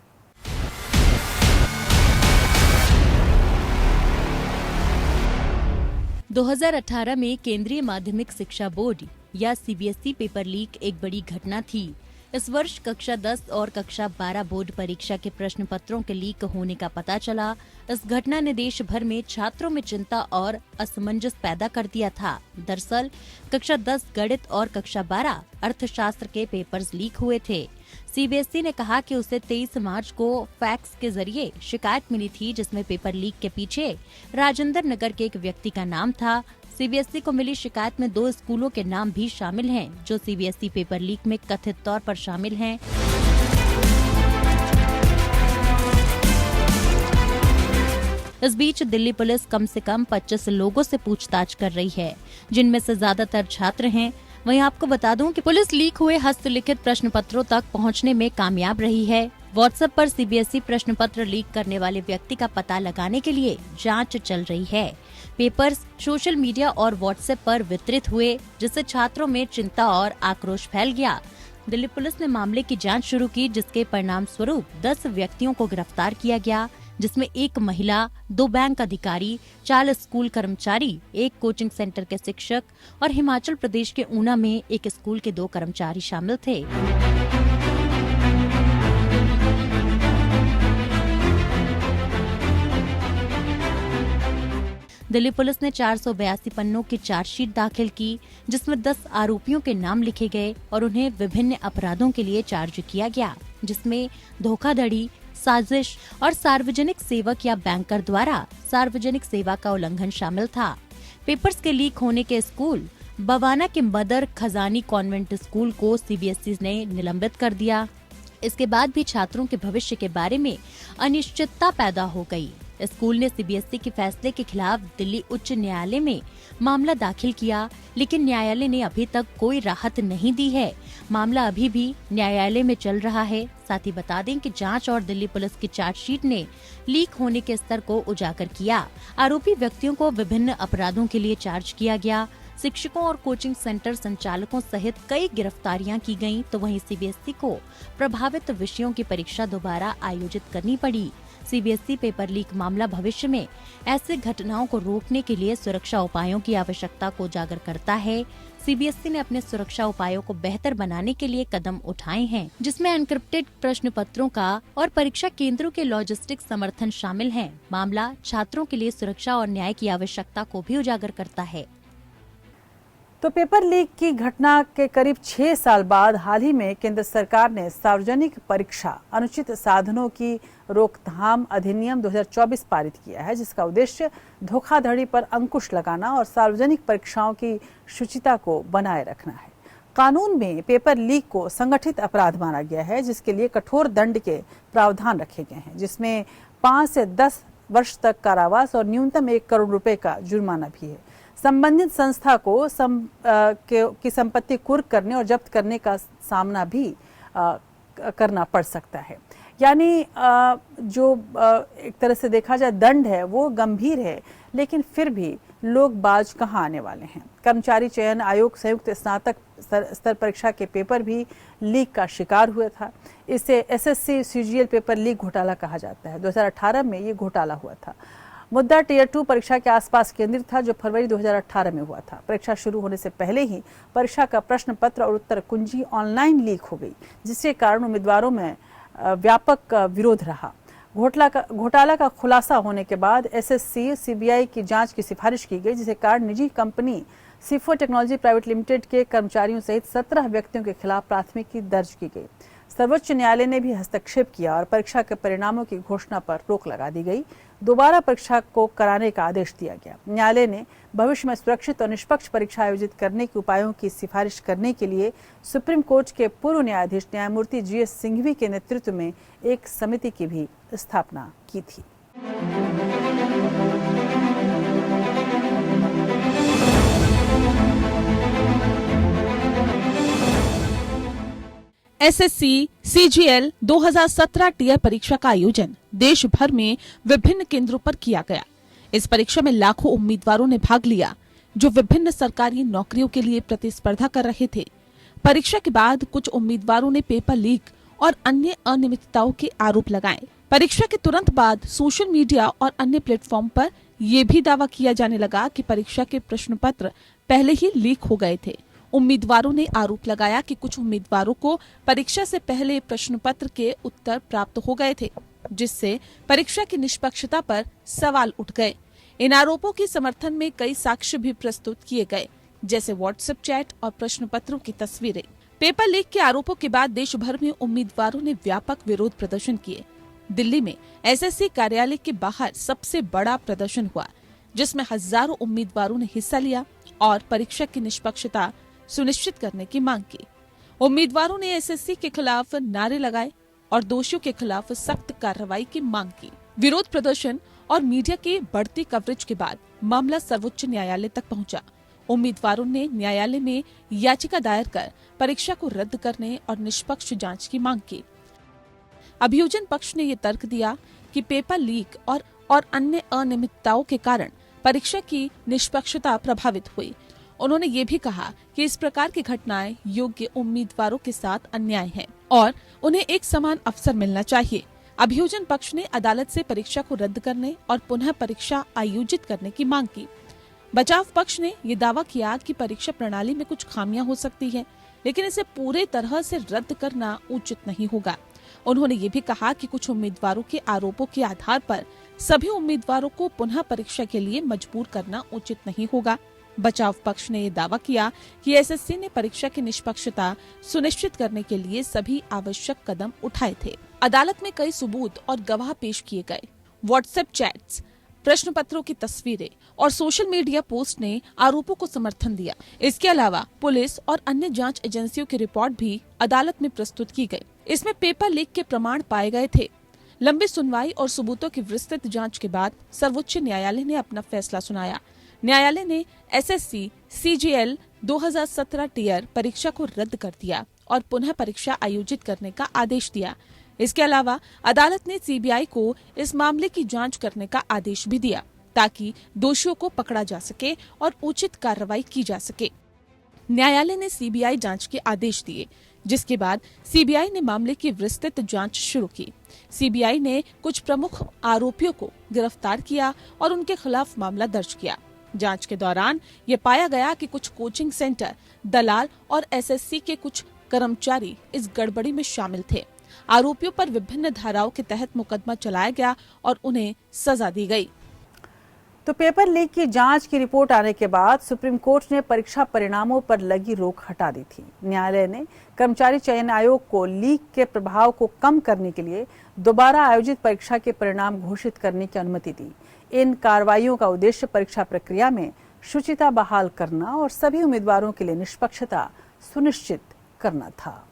– 2018 में केंद्रीय माध्यमिक शिक्षा बोर्ड या CBSE पेपर लीक एक बड़ी घटना थी। इस वर्ष कक्षा 10 और कक्षा 12 बोर्ड परीक्षा के प्रश्न पत्रों के लीक होने का पता चला। इस घटना ने देश भर में छात्रों में चिंता और असमंजस पैदा कर दिया था। दरअसल कक्षा 10 गणित और कक्षा 12 अर्थशास्त्र के पेपर्स लीक हुए थे। CBSE ने कहा कि उसे 23 मार्च को फैक्स के जरिए शिकायत मिली थी, जिसमें पेपर लीक के पीछे राजेंद्र नगर के एक व्यक्ति का नाम था। CBSE को मिली शिकायत में 2 स्कूलों के नाम भी शामिल हैं, जो CBSE पेपर लीक में कथित तौर पर शामिल हैं। इस बीच दिल्ली पुलिस कम से कम 25 लोगों से पूछताछ कर रही है, जिनमें से ज्यादातर छात्र हैं। वहीं आपको बता दूं कि पुलिस लीक हुए हस्तलिखित प्रश्न पत्रों तक पहुंचने में कामयाब रही है। व्हाट्सएप पर CBSE प्रश्न पत्र लीक करने वाले व्यक्ति का पता लगाने के लिए जांच चल रही है। पेपर्स सोशल मीडिया और व्हाट्सएप पर वितरित हुए, जिससे छात्रों में चिंता और आक्रोश फैल गया। दिल्ली पुलिस ने मामले की जांच शुरू की, जिसके परिणाम स्वरूप 10 व्यक्तियों को गिरफ्तार किया गया, जिसमें 1 महिला, 2 बैंक अधिकारी, 4 स्कूल कर्मचारी, 1 कोचिंग सेंटर के शिक्षक और हिमाचल प्रदेश के ऊना में 1 स्कूल के 2 कर्मचारी शामिल थे। दिल्ली पुलिस ने 482 पन्नों की चार्जशीट दाखिल की, जिसमें 10 आरोपियों के नाम लिखे गए और उन्हें विभिन्न अपराधों के लिए चार्ज किया गया, जिसमें धोखाधड़ी, साजिश और सार्वजनिक सेवक या बैंकर द्वारा सार्वजनिक सेवा का उल्लंघन शामिल था। पेपर्स के लीक होने के स्कूल बवाना के मदर खजानी कॉन्वेंट स्कूल को CBSE ने निलंबित कर दिया। इसके बाद भी छात्रों के भविष्य के बारे में अनिश्चितता पैदा हो गई। स्कूल ने सीबीएसई के फैसले के खिलाफ दिल्ली उच्च न्यायालय में मामला दाखिल किया, लेकिन न्यायालय ने अभी तक कोई राहत नहीं दी है। मामला अभी भी न्यायालय में चल रहा है। साथ ही बता दें कि जांच और दिल्ली पुलिस की चार्जशीट ने लीक होने के स्तर को उजागर किया। आरोपी व्यक्तियों को विभिन्न अपराधों के लिए चार्ज किया गया। शिक्षकों और कोचिंग सेंटर संचालकों सहित कई गिरफ्तारियां की गईं, तो वहीं सीबीएसई को प्रभावित विषयों की परीक्षा दोबारा आयोजित करनी पड़ी। सीबीएसई पेपर लीक मामला भविष्य में ऐसे घटनाओं को रोकने के लिए सुरक्षा उपायों की आवश्यकता को उजागर करता है। सीबीएसई ने अपने सुरक्षा उपायों को बेहतर बनाने के लिए कदम उठाए हैं, जिसमें एनक्रिप्टेड प्रश्न पत्रों का और परीक्षा केंद्रों के लॉजिस्टिक समर्थन शामिल हैं। मामला छात्रों के लिए सुरक्षा और न्याय की आवश्यकता को भी उजागर करता है। तो पेपर लीक की घटना के करीब 6 साल बाद हाल ही में केंद्र सरकार ने सार्वजनिक परीक्षा अनुचित साधनों की रोकथाम अधिनियम 2024 पारित किया है, जिसका उद्देश्य धोखाधड़ी पर अंकुश लगाना और सार्वजनिक परीक्षाओं की शुचिता को बनाए रखना है। कानून में पेपर लीक को संगठित अपराध माना गया है, जिसके लिए कठोर दंड के प्रावधान रखे गए हैं, जिसमें 5 से 10 वर्ष तक कारावास और न्यूनतम 1 करोड़ रुपए का जुर्माना भी है। संबंधित संस्था को की संपत्ति कुर्क करने और जब्त करने का सामना भी करना पड़ सकता है। यानी जो एक तरह से देखा जाए दंड है वो गंभीर है, लेकिन फिर भी लोग बाज कहाँ आने वाले हैं। कर्मचारी चयन आयोग संयुक्त स्नातक स्तर परीक्षा के पेपर भी लीक का शिकार हुआ था। इसे एसएससी सीजीएल पेपर लीक घोटाला कहा जाता है। 2018 में ये घोटाला हुआ था। मुद्दा टियर 2 परीक्षा के आसपास केंद्रित था, जो फरवरी 2018 में हुआ था। परीक्षा शुरू होने से पहले ही परीक्षा का प्रश्न पत्र और उत्तर कुंजी ऑनलाइन लीक हो गई, जिसके कारण उम्मीदवारों में व्यापक विरोध रहा। घोटाला का खुलासा होने के बाद एसएससी सीबीआई की जांच की सिफारिश की गई, जिसके कारण निजी कंपनी सिफो टेक्नोलॉजी प्राइवेट लिमिटेड के कर्मचारियों सहित 17 व्यक्तियों के खिलाफ प्राथमिकी दर्ज की गई। सर्वोच्च न्यायालय ने भी हस्तक्षेप किया और परीक्षा के परिणामों की घोषणा पर रोक लगा दी गई। दोबारा परीक्षा को कराने का आदेश दिया गया। न्यायालय ने भविष्य में सुरक्षित और निष्पक्ष परीक्षा आयोजित करने के उपायों की सिफारिश करने के लिए सुप्रीम कोर्ट के पूर्व न्यायाधीश न्यायमूर्ति जीएस सिंघवी के नेतृत्व में एक समिति की भी स्थापना की थी। एसएससी सीजीएल 2017 टियर परीक्षा का आयोजन देश भर में विभिन्न केंद्रों पर किया गया। इस परीक्षा में लाखों उम्मीदवारों ने भाग लिया, जो विभिन्न सरकारी नौकरियों के लिए प्रतिस्पर्धा कर रहे थे। परीक्षा के बाद कुछ उम्मीदवारों ने पेपर लीक और अन्य अनियमितताओं के आरोप लगाए। परीक्षा के तुरंत बाद सोशल मीडिया और अन्य प्लेटफॉर्म पर यह भी दावा किया जाने लगा कि परीक्षा के प्रश्न पत्र पहले ही लीक हो गए थे। उम्मीदवारों ने आरोप लगाया कि कुछ उम्मीदवारों को परीक्षा से पहले प्रश्न पत्र के उत्तर प्राप्त हो गए थे, जिससे परीक्षा की निष्पक्षता पर सवाल उठ गए। इन आरोपों के समर्थन में कई साक्ष्य भी प्रस्तुत किए गए, जैसे व्हाट्सएप चैट और प्रश्न पत्रों की तस्वीरें। पेपर लीक के आरोपों के बाद देश भर में उम्मीदवारों ने व्यापक विरोध प्रदर्शन किए। दिल्ली में एसएससी कार्यालय के बाहर सबसे बड़ा प्रदर्शन हुआ, जिसमें हजारों उम्मीदवारों ने हिस्सा लिया और परीक्षा की निष्पक्षता सुनिश्चित करने की मांग की। उम्मीदवारों ने एसएससी के खिलाफ नारे लगाए और दोषियों के खिलाफ सख्त कार्रवाई की मांग की। विरोध प्रदर्शन और मीडिया की बढ़ती कवरेज के बाद मामला सर्वोच्च न्यायालय तक पहुंचा। उम्मीदवारों ने न्यायालय में याचिका दायर कर परीक्षा को रद्द करने और निष्पक्ष जांच की मांग की। अभियोजन पक्ष ने ये तर्क दिया कि पेपर लीक और अन्य अनियमितताओं के कारण परीक्षा की निष्पक्षता प्रभावित हुई। उन्होंने ये भी कहा कि इस प्रकार की घटनाएं योग्य उम्मीदवारों के साथ अन्याय है और उन्हें एक समान अवसर मिलना चाहिए। अभियोजन पक्ष ने अदालत से परीक्षा को रद्द करने और पुनः परीक्षा आयोजित करने की मांग की। बचाव पक्ष ने ये दावा किया कि परीक्षा प्रणाली में कुछ खामियां हो सकती है, लेकिन इसे पूरे तरह से रद्द करना उचित नहीं होगा। उन्होंने ये भी कहा कि कुछ उम्मीदवारों के आरोपों के आधार पर सभी उम्मीदवारों को पुनः परीक्षा के लिए मजबूर करना उचित नहीं होगा। बचाव पक्ष ने यह दावा किया कि एसएससी ने परीक्षा की निष्पक्षता सुनिश्चित करने के लिए सभी आवश्यक कदम उठाए थे। अदालत में कई सबूत और गवाह पेश किए गए। व्हाट्सएप चैट्स, प्रश्न पत्रों की तस्वीरें और सोशल मीडिया पोस्ट ने आरोपों को समर्थन दिया। इसके अलावा पुलिस और अन्य जांच एजेंसियों की रिपोर्ट भी अदालत में प्रस्तुत की गई। इसमें पेपर लीक के प्रमाण पाए गए थे। लंबी सुनवाई और सबूतों की विस्तृत जांच के बाद सर्वोच्च न्यायालय ने अपना फैसला सुनाया। न्यायालय ने एसएससी सीजीएल 2017 टीयर परीक्षा को रद्द कर दिया और पुनः परीक्षा आयोजित करने का आदेश दिया। इसके अलावा अदालत ने सीबीआई को इस मामले की जांच करने का आदेश भी दिया ताकि दोषियों को पकड़ा जा सके और उचित कार्रवाई की जा सके। न्यायालय ने सीबीआई जांच के आदेश दिए, जिसके बाद सीबीआई ने मामले की विस्तृत जांच शुरू की। सीबीआई ने कुछ प्रमुख आरोपियों को गिरफ्तार किया और उनके खिलाफ मामला दर्ज किया। जांच के दौरान ये पाया गया कि कुछ कोचिंग सेंटर, दलाल और एसएससी के कुछ कर्मचारी इस गड़बड़ी में शामिल थे। आरोपियों पर विभिन्न धाराओं के तहत मुकदमा चलाया गया और उन्हें सजा दी गई। तो पेपर लीक की जांच की रिपोर्ट आने के बाद सुप्रीम कोर्ट ने परीक्षा परिणामों पर लगी रोक हटा दी थी। न्यायालय ने कर्मचारी चयन आयोग को लीक के प्रभाव को कम करने के लिए दोबारा आयोजित परीक्षा के परिणाम घोषित करने की अनुमति दी। इन कार्रवाइयों का उद्देश्य परीक्षा प्रक्रिया में शुचिता बहाल करना और सभी उम्मीदवारों के लिए निष्पक्षता सुनिश्चित करना था।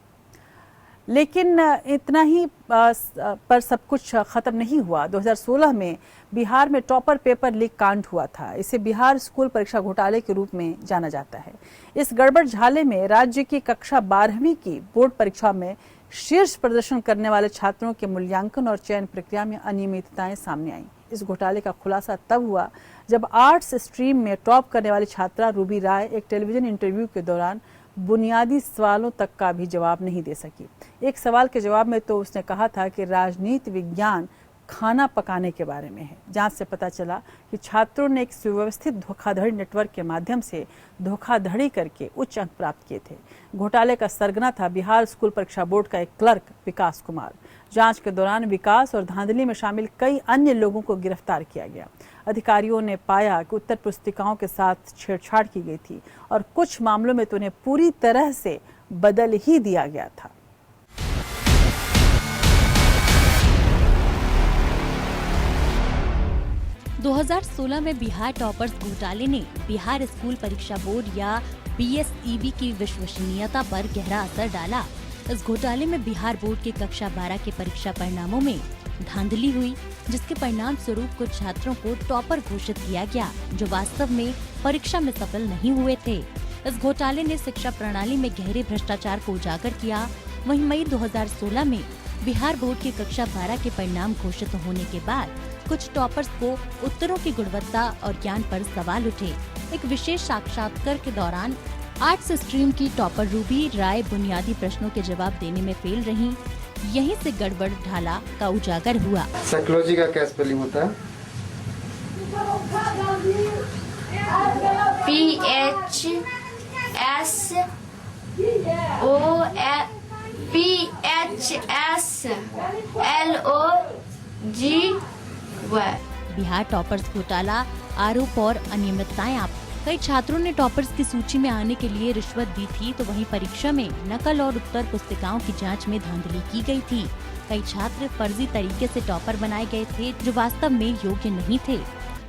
लेकिन इतना ही पर सब कुछ खत्म नहीं हुआ। 2016 में बिहार में टॉपर पेपर लीक कांड हुआ था। इसे बिहार स्कूल परीक्षा घोटाले के रूप में जाना जाता है। इस गड़बड़ झाले में राज्य की कक्षा 12वीं की बोर्ड परीक्षा में शीर्ष प्रदर्शन करने वाले छात्रों के मूल्यांकन और चयन प्रक्रिया में अनियमितताएं सामने आईं। इस घोटाले का खुलासा तब हुआ जब आर्ट्स स्ट्रीम में टॉप करने वाली छात्रा रूबी राय एक टेलीविजन इंटरव्यू के दौरान बुनियादी सवालों तक का भी जवाब नहीं दे सकी। एक सवाल के जवाब में तो उसने कहा था कि राजनीति विज्ञान खाना पकाने के बारे में है। जांच से पता चला कि छात्रों ने एक सुव्यवस्थित धोखाधड़ी नेटवर्क के माध्यम से धोखाधड़ी करके उच्च अंक प्राप्त किए थे। घोटाले का सरगना था बिहार स्कूल परीक्षा बोर्ड का एक क्लर्क विकास कुमार। जांच के दौरान विकास और धांधली में शामिल कई अन्य लोगों को गिरफ्तार किया गया। अधिकारियों ने पाया कि उत्तर पुस्तिकाओं के साथ छेड़छाड़ की गई थी और कुछ मामलों में तो उन्हें पूरी तरह से बदल ही दिया गया था। – 2016 में बिहार टॉपर्स घोटाले ने बिहार स्कूल परीक्षा बोर्ड या बीएसईबी की विश्वसनीयता पर गहरा असर डाला। इस घोटाले में बिहार बोर्ड के कक्षा 12 के परीक्षा परिणामों में धांधली हुई, जिसके परिणाम स्वरूप कुछ छात्रों को टॉपर घोषित किया गया, जो वास्तव में परीक्षा में सफल नहीं हुए थे। इस घोटाले ने शिक्षा प्रणाली में गहरे भ्रष्टाचार को उजागर किया। वहीं मई 2016 में बिहार बोर्ड की कक्षा 12 के परिणाम घोषित होने के बाद कुछ टॉपर्स को उत्तरों की गुणवत्ता और ज्ञान पर सवाल उठे। एक विशेष साक्षात्कार के दौरान आर्ट्स स्ट्रीम की टॉपर रूबी राय बुनियादी प्रश्नों के जवाब देने में फेल रहीं। यहीं से गड़बड़ ढाला का उजागर हुआ। साइकोलॉजी का क्या स्पेलिंग होता है? PHSOPHSLOG। बिहार टॉपर्स घोटाला आरोप और अनियमितताएं। कई छात्रों ने टॉपर्स की सूची में आने के लिए रिश्वत दी थी, तो वहीं परीक्षा में नकल और उत्तर पुस्तिकाओं की जांच में धांधली की गई थी। कई छात्र फर्जी तरीके से टॉपर बनाए गए थे, जो वास्तव में योग्य नहीं थे।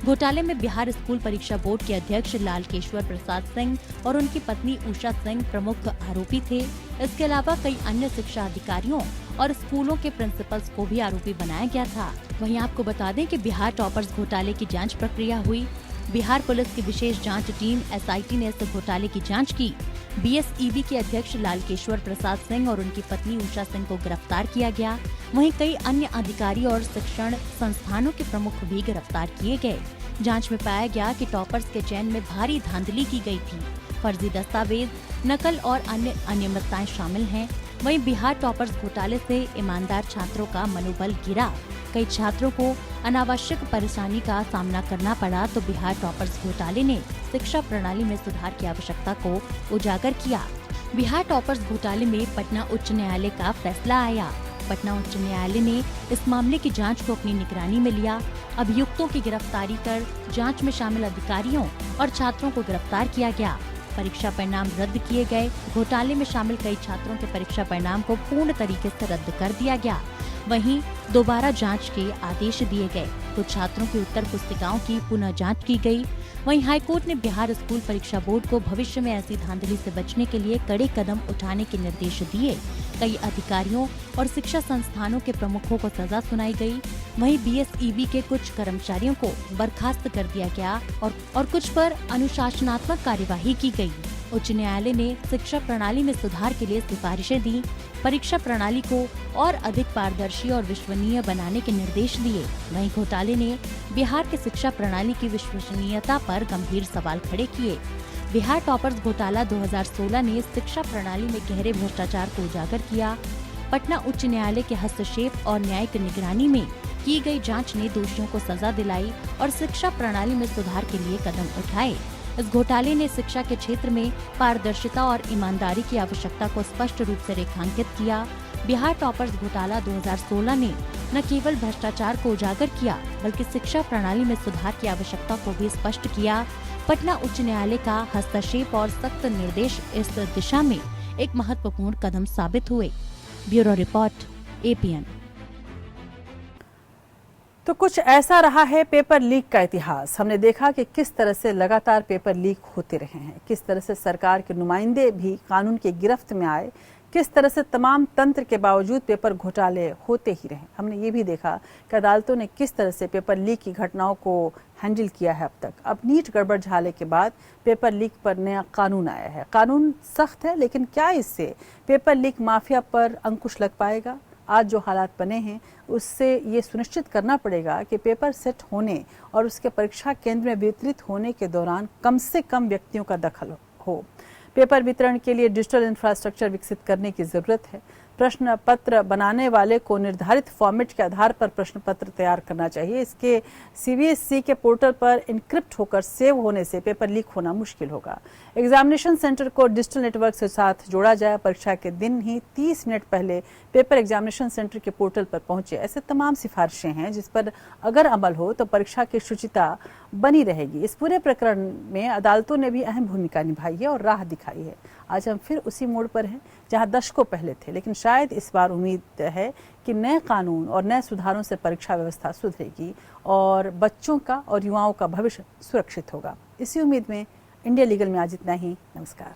घोटाले में बिहार स्कूल परीक्षा बोर्ड के अध्यक्ष लालकेश्वर प्रसाद सिंह और उनकी पत्नी उषा सिंह प्रमुख आरोपी थे। इसके अलावा कई अन्य शिक्षा अधिकारियों और स्कूलों के प्रिंसिपल्स को भी आरोपी बनाया गया था। वहीं आपको बता दें कि बिहार टॉपर्स घोटाले की जांच प्रक्रिया हुई। बिहार पुलिस की विशेष जांच टीम एसआईटी ने इस घोटाले की जांच की। बीएसईबी के अध्यक्ष लालकेश्वर प्रसाद सिंह और उनकी पत्नी उषा सिंह को गिरफ्तार किया गया। वहीं कई अन्य अधिकारी और शिक्षण संस्थानों के प्रमुख भी गिरफ्तार किए गए। जांच में पाया गया कि टॉपर्स के चयन में भारी धांधली की गई थी। फर्जी दस्तावेज, नकल और अन्य अनियमितताएं शामिल हैं। वहीं बिहार टॉपर्स घोटाले से ईमानदार छात्रों का मनोबल गिरा। कई छात्रों को अनावश्यक परेशानी का सामना करना पड़ा, तो बिहार टॉपर्स घोटाले ने शिक्षा प्रणाली में सुधार की आवश्यकता को उजागर किया। बिहार टॉपर्स घोटाले में पटना उच्च न्यायालय का फैसला आया। पटना उच्च न्यायालय ने इस मामले की जांच को अपनी निगरानी में लिया। अभियुक्तों की गिरफ्तारी कर जांच में शामिल अधिकारियों और छात्रों को गिरफ्तार किया गया। परीक्षा परिणाम रद्द किए गए। घोटाले में शामिल कई छात्रों के परीक्षा परिणाम को पूर्ण तरीके से रद्द कर दिया गया। वहीं दोबारा जांच के आदेश दिए गए। कुछ छात्रों की उत्तर पुस्तिकाओं की पुनः जांच की गई। वहीं हाईकोर्ट ने बिहार स्कूल परीक्षा बोर्ड को भविष्य में ऐसी धांधली से बचने के लिए कड़े कदम उठाने के निर्देश दिए। कई अधिकारियों और शिक्षा संस्थानों के प्रमुखों को सजा सुनाई गई। वहीं बीएसईबी के कुछ कर्मचारियों को बर्खास्त कर दिया गया और कुछ पर अनुशासनात्मक कार्यवाही की गई। उच्च न्यायालय ने शिक्षा प्रणाली में सुधार के लिए सिफारिशें दी, परीक्षा प्रणाली को और अधिक पारदर्शी और विश्वसनीय बनाने के निर्देश दिए। वहीं घोटाले ने बिहार की शिक्षा प्रणाली की विश्वसनीयता पर गंभीर सवाल खड़े किए। बिहार टॉपर्स घोटाला 2016 ने शिक्षा प्रणाली में गहरे भ्रष्टाचार को उजागर किया। पटना उच्च न्यायालय के हस्तक्षेप और न्यायिक निगरानी में की गई जांच ने दोषियों को सजा दिलाई और शिक्षा प्रणाली में सुधार के लिए कदम उठाए। इस घोटाले ने शिक्षा के क्षेत्र में पारदर्शिता और ईमानदारी की आवश्यकता को स्पष्ट रूप से रेखांकित किया। बिहार टॉपर्स घोटाला 2016 ने न केवल भ्रष्टाचार को उजागर किया बल्कि शिक्षा प्रणाली में सुधार की आवश्यकता को भी स्पष्ट किया। पटना उच्च न्यायालय का हस्तक्षेप और सख्त निर्देश इस दिशा में एक महत्वपूर्ण कदम साबित हुए। Bureau report, APN। तो कुछ ऐसा रहा है पेपर लीक का इतिहास। हमने देखा कि किस तरह से लगातार पेपर लीक होते रहे हैं, किस तरह से सरकार के नुमाइंदे भी कानून की गिरफ्त में आए, किस तरह से तमाम तंत्र के बावजूद पेपर घोटाले होते ही रहे। हमने ये भी देखा कि अदालतों ने किस तरह से पेपर लीक की घटनाओं को हैंडल किया है अब तक। अब नीट गड़बड़ झाले के बाद पेपर लीक पर नया कानून आया है। कानून सख्त है, लेकिन क्या इससे पेपर लीक माफिया पर अंकुश लग पाएगा? आज जो हालात बने हैं उससे ये सुनिश्चित करना पड़ेगा कि पेपर सेट होने और उसके परीक्षा केंद्र में वितरित होने के दौरान कम से कम व्यक्तियों का दखल हो। पेपर वितरण के लिए डिजिटल इंफ्रास्ट्रक्चर विकसित करने की जरूरत है। प्रश्न पत्र बनाने वाले को निर्धारित फॉर्मेट के आधार पर प्रश्न पत्र तैयार करना चाहिए। इसके CBSE के पोर्टल पर इनक्रिप्ट होकर सेव होने से पेपर लीक होना मुश्किल होगा। एग्जामिनेशन सेंटर को डिजिटल नेटवर्क के साथ जोड़ा जाए। परीक्षा के दिन ही 30 मिनट पहले पेपर एग्जामिनेशन सेंटर के पोर्टल पर पहुंचे। ऐसे तमाम सिफारिशें हैं जिस पर अगर अमल हो तो परीक्षा की शुचिता बनी रहेगी। इस पूरे प्रकरण में अदालतों ने भी अहम भूमिका निभाई है और राह दिखाई है। आज हम फिर उसी मोड़ पर हैं जहां दशकों पहले थे, लेकिन शायद इस बार उम्मीद है कि नए कानून और नए सुधारों से परीक्षा व्यवस्था सुधरेगी और बच्चों का और युवाओं का भविष्य सुरक्षित होगा। इसी उम्मीद में इंडिया लीगल में आज इतना ही। नमस्कार।